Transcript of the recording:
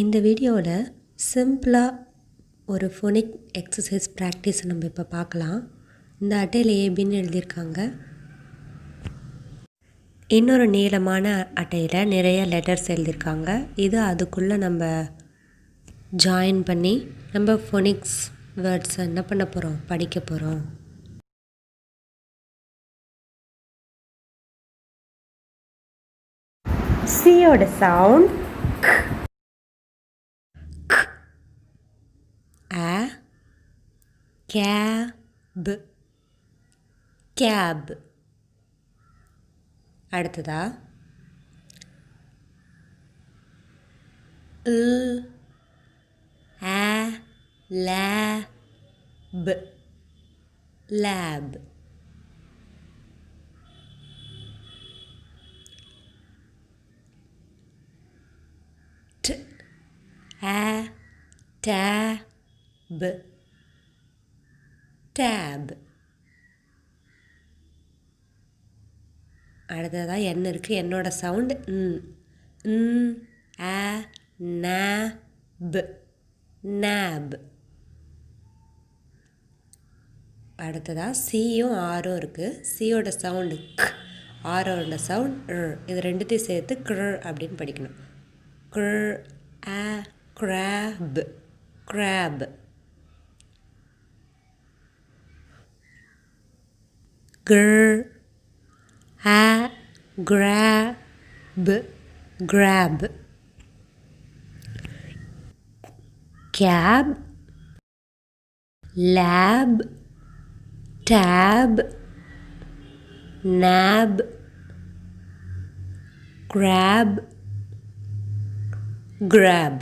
இந்த வீடியோவில் சிம்பிளாக ஒரு ஃபோனிக் எக்ஸசைஸ் ப்ராக்டிஸ் நம்ம இப்போ பார்க்கலாம். இந்த அட்டையில் ஏபின்னு எழுதியிருக்காங்க. இன்னொரு நீளமான அட்டையில் நிறைய லெட்டர்ஸ் எழுதியிருக்காங்க. இது அதுக்குள்ளே நம்ம ஜாயின் பண்ணி நம்ம ஃபோனிக்ஸ் வேர்ட்ஸை என்ன பண்ண போகிறோம், படிக்க போகிறோம். சியோட சவுண்ட் a cab cab. அடுத்ததா lab lab. tab tab. அடுத்ததாக என்ன இருக்குது, என்னோட சவுண்டு nab nab. அடுத்ததாக சியும் ஆரும் இருக்குது. சியோட சவுண்டு ஆரோட சவுண்ட் இது ரெண்டுத்தையும் சேர்த்து அப்படின்னு படிக்கணும். crab crab. grab grab. cab lab tab nab grab grab.